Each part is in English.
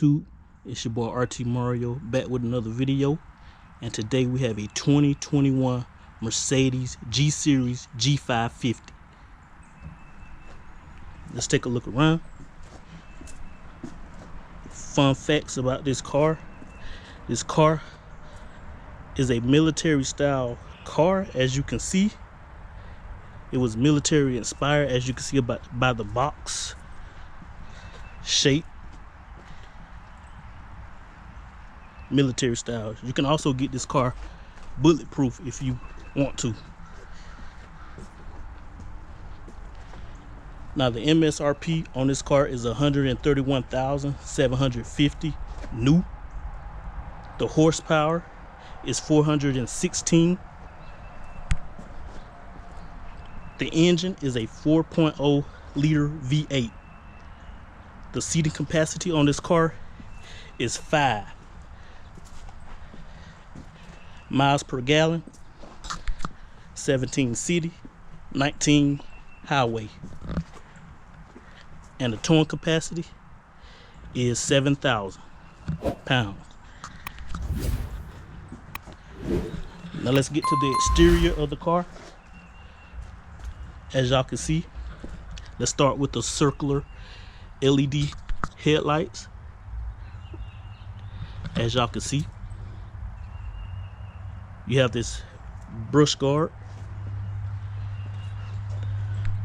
YouTube? It's your boy RT Mario back with another video, and today we have a 2021 Mercedes G Series G550. Let's take a look around. Fun facts about this car. This car is a military style car. As you can see, it was military inspired, as you can see by the box shape. Military style. You can also get this car bulletproof if you want to. Now the MSRP on this car is $131,750 new. The horsepower is 416. The engine is a 4.0 liter V8. The seating capacity on this car is 5. Miles per gallon, 17 city, 19 highway. And the towing capacity is 7,000 pounds. Now let's get to the exterior of the car. As y'all can see, let's start with the circular LED headlights. As y'all can see, you have this brush guard,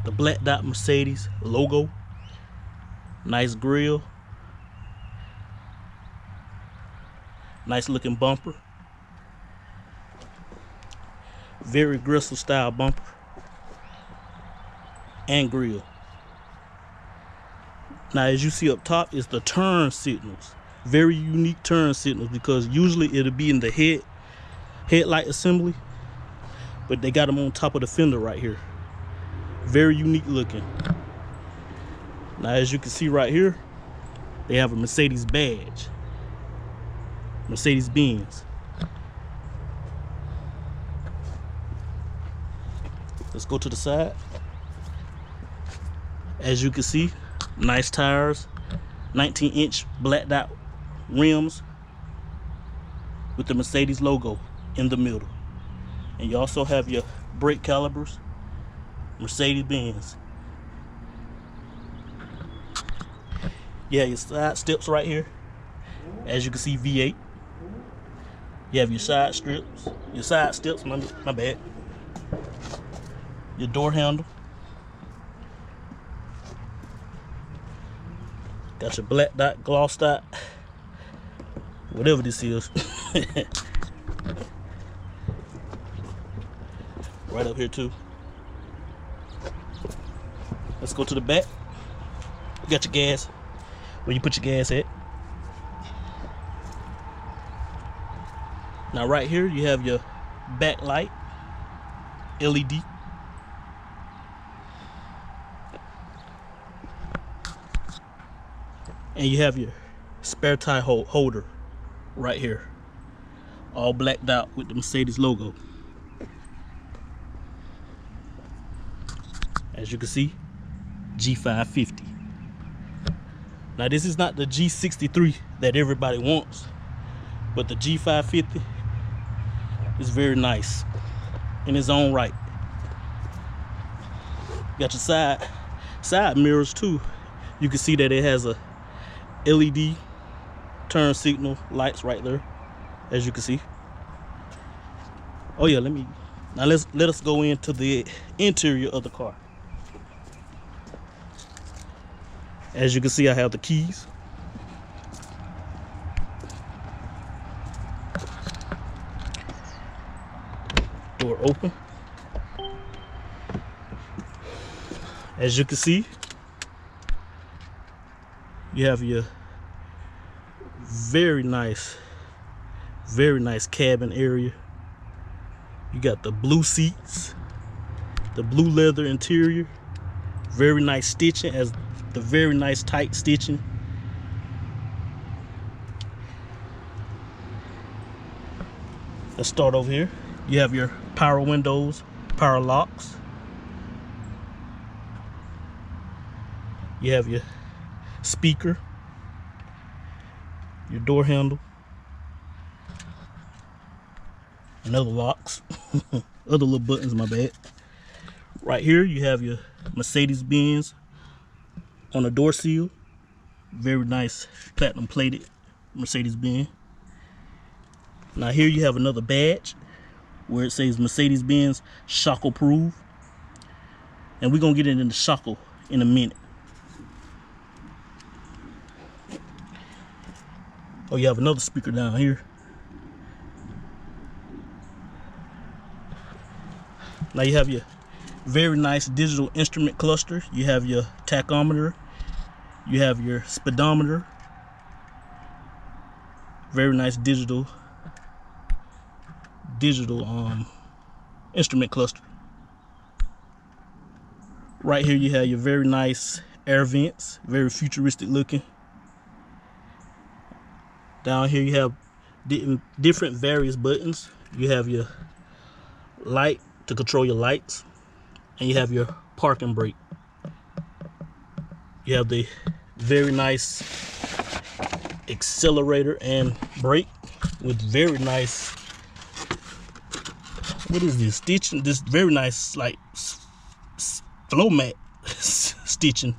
the black dot Mercedes logo, nice grille, nice looking bumper, very aggressive style bumper and grille. Now as you see up top is the turn signals, very unique turn signals, because usually it'll be in the headlight assembly, but they got them on top of the fender right here. Very unique looking. Now as you can see right here, they have a Mercedes badge, Mercedes Benz. Let's go to the side. As you can see, nice tires, 19-inch black dot rims with the Mercedes logo in the middle. And you also have your brake calipers, Mercedes-Benz. You have your side steps right here. As you can see, V8. You have your side steps, my bad. Your door handle. Got your black dot, gloss dot, whatever this is. Right up here too. Let's go to the back. You got your gas, where you put your gas at. Now right here you have your backlight LED. And you have your spare tire holder right here, all blacked out with the Mercedes logo. As you can see, G550. Now this is not the G63 that everybody wants, but the G550 is very nice in its own right. Got your side mirrors too. You can see that it has a LED turn signal lights right there, as you can see. Oh yeah, let us go into the interior of the car. As you can see, I have the keys. Door open. As you can see, you have your very nice cabin area. You got the blue seats, the blue leather interior, very nice stitching, as the very nice tight stitching. Let's start over here. You have your power windows, power locks. You have your speaker. your door handle, another locks, other little buttons, my bad. Right here you have your Mercedes-Benz on the door seal. Very nice platinum plated Mercedes-Benz. Now here you have another badge where it says Mercedes-Benz shock approved. And we're gonna get into the shock in a minute. Oh, you have another speaker down here. Now you have your very nice digital instrument cluster. You have your tachometer. You have your speedometer. Very nice digital instrument cluster. Right here you have your very nice air vents, very futuristic looking. Down here you have different various buttons. You have your light to control your lights, and you have your parking brake. You have the very nice accelerator and brake with very nice, what is this, stitching? This very nice like flow mat stitching.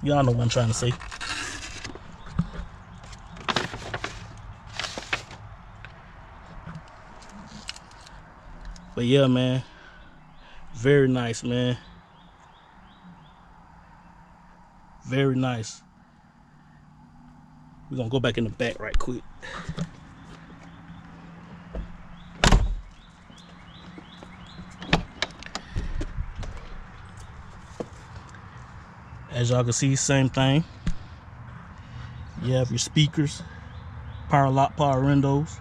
Y'all know what I'm trying to say. But yeah, man, very nice, man. Very nice. We're gonna go back in the back right quick. As y'all can see, same thing. You have your speakers, power lock, power windows.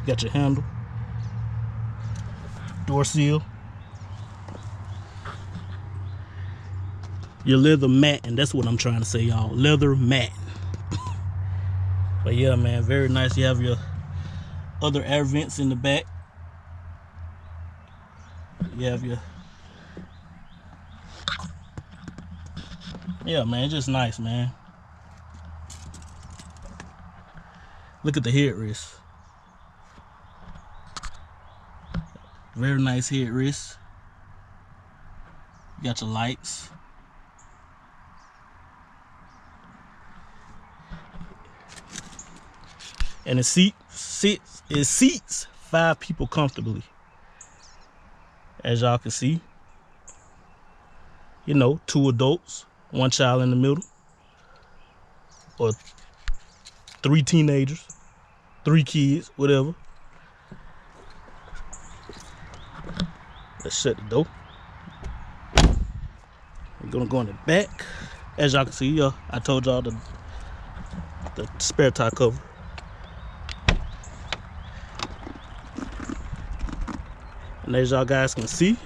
You got your handle, door seal, your leather mat, and that's what I'm trying to say, y'all. Leather mat. But yeah, man, very nice. You have your other air vents in the back. You have your, yeah, man, just nice, man. Look at the headrest. Very nice headrest. You got your lights. And it seats 5 people comfortably. As y'all can see, you know, 2 adults, 1 child in the middle, or 3 teenagers, 3 kids, whatever. Let's shut the door. We're gonna go in the back. As y'all can see, I told y'all the spare tire cover. And as y'all guys can see,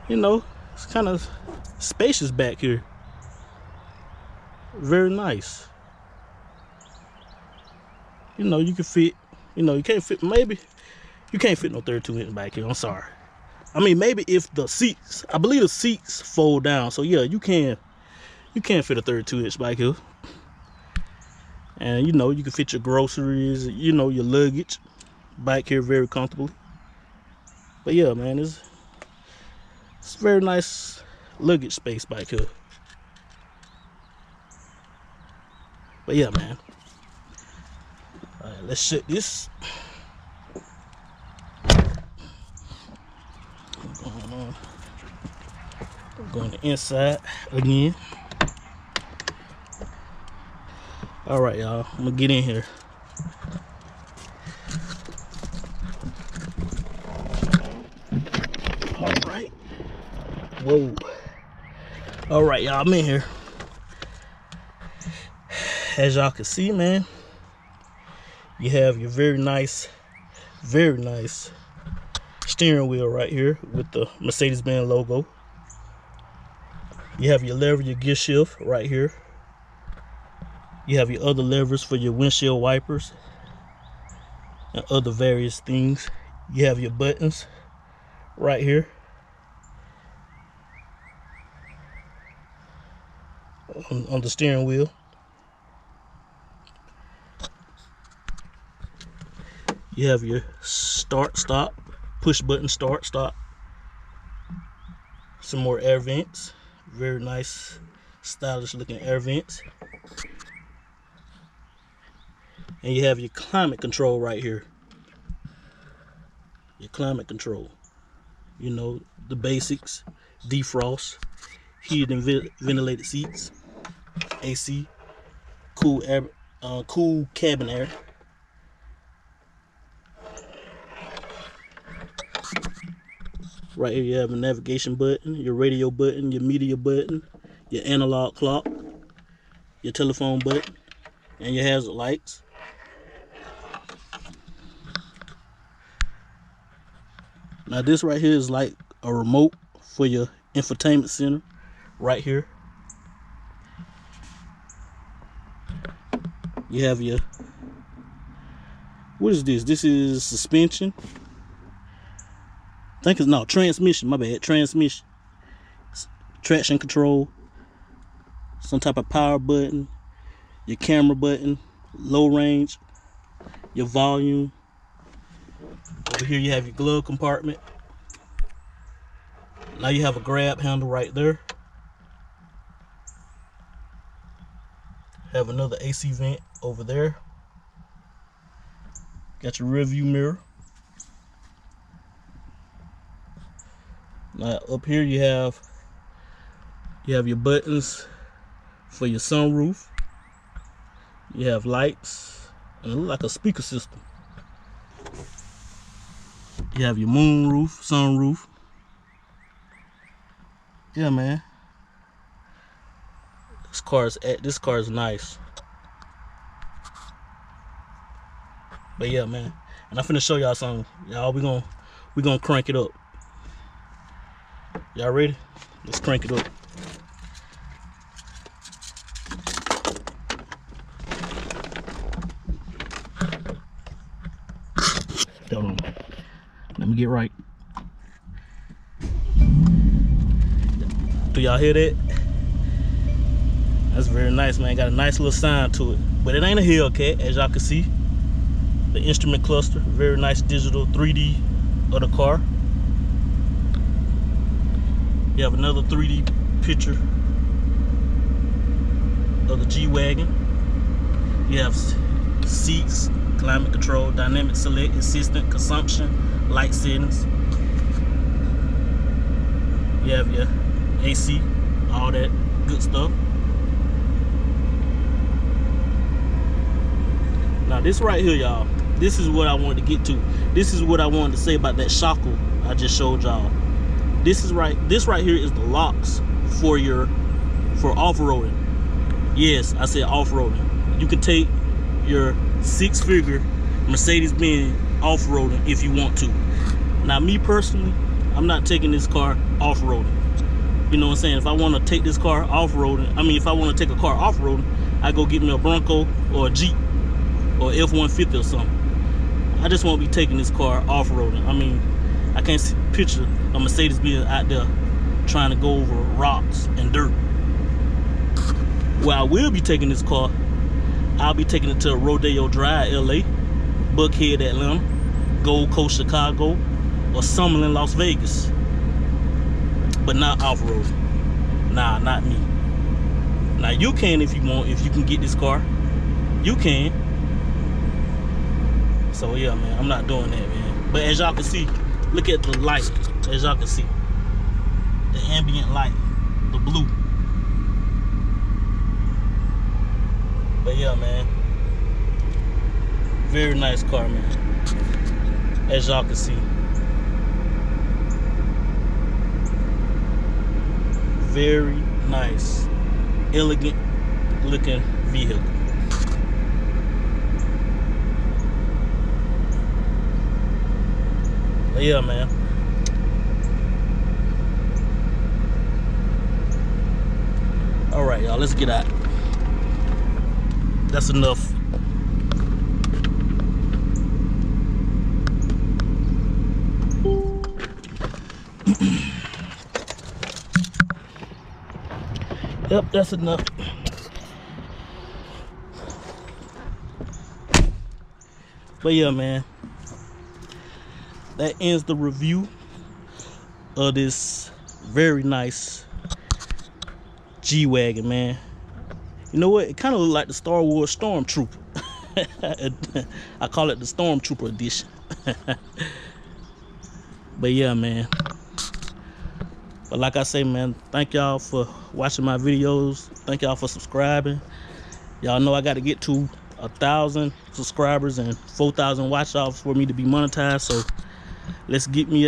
you know, it's kind of spacious back here. Very nice. You know, you can fit, you know, you can't fit, maybe you can't fit no 32-inch back here. I'm sorry. I mean, maybe if the seats, I believe the seats fold down. So yeah, you can fit a 32-inch back here. And you know, you can fit your groceries, you know, your luggage back here very comfortably. But yeah, man, it's very nice luggage space back here. But yeah, man. All right, let's shut this. Going to inside again. All right, y'all, I'm gonna get in here. All right. Whoa. All right, y'all, I'm in here. As y'all can see, man, you have your very nice steering wheel right here with the Mercedes-Benz logo. You have your lever, your gear shift right here. You have your other levers for your windshield wipers and other various things. You have your buttons right here on the steering wheel. You have your start, stop, push button, start, stop. Some more air vents. Very nice, stylish looking air vents. And you have your climate control right here. Your climate control. You know, the basics. Defrost, heated and ventilated seats, AC, cool air, cool cabin air. Right here you have a navigation button, your radio button, your media button, your analog clock, your telephone button, and your hazard lights. Now this right here is like a remote for your infotainment center right here. You have your, what is this? This is suspension. I think it's, no, transmission, my bad, transmission. Traction control, some type of power button, your camera button, low range, your volume. Over here you have your glove compartment. Now you have a grab handle right there. Have another AC vent over there. Got your rear view mirror. Now up here you have your buttons for your sunroof. You have lights and it looks like a speaker system. You have your moonroof, sunroof. Yeah, man. This car is nice. But yeah, man. And I'm finna show y'all something. Y'all, we gonna crank it up. Y'all ready? Let's crank it up. Hold on. Let me get right. Do y'all hear that? That's very nice, man. Got a nice little sound to it. But it ain't a Hellcat, as y'all can see. The instrument cluster, very nice digital 3D of the car. You have another 3D picture of the G-Wagon. You have seats, climate control, dynamic select, assistant, consumption, light settings. You have your AC, all that good stuff. Now this right here, y'all, this is what I wanted to get to. This is what I wanted to say about that shackle I just showed y'all. This right here is the locks for off-roading. Yes, I said off-roading. You can take your 6-figure Mercedes-Benz off-roading if you want to. Now me personally, I'm not taking this car off-roading. You know what I'm saying? If I want to take this car off-roading, if I want to take a car off-roading, I go get me a Bronco or a Jeep or F-150 or something. I just won't be taking this car off-roading. I can't picture a Mercedes-Benz out there trying to go over rocks and dirt. Where I will be taking this car, I'll be taking it to Rodeo Drive, LA, Buckhead, Atlanta, Gold Coast, Chicago, or Summerlin, Las Vegas. But not off-roading. Nah, not me. Now you can if you want, if you can get this car. You can. So yeah, man, I'm not doing that, man. But as y'all can see, look at the light. As y'all can see, the ambient light, the blue. But yeah, man, very nice car, man. As y'all can see, very nice, elegant looking vehicle. But yeah, man. All right, y'all, let's get out. That's enough. Yep, that's enough. But yeah, man, that ends the review of this very nice G-Wagon, man. You know what? It kind of looked like the Star Wars Stormtrooper. I call it the Stormtrooper edition. But yeah, man. But like I say, man, thank y'all for watching my videos. Thank y'all for subscribing. Y'all know I got to get to 1,000 subscribers and 4,000 watch offs for me to be monetized. So let's get me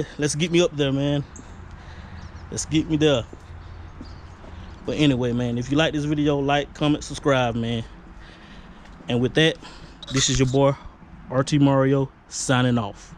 up there, man. Let's get me there. But anyway, man, if you like this video, like, comment, subscribe, man. And with that, this is your boy RT Mario signing off.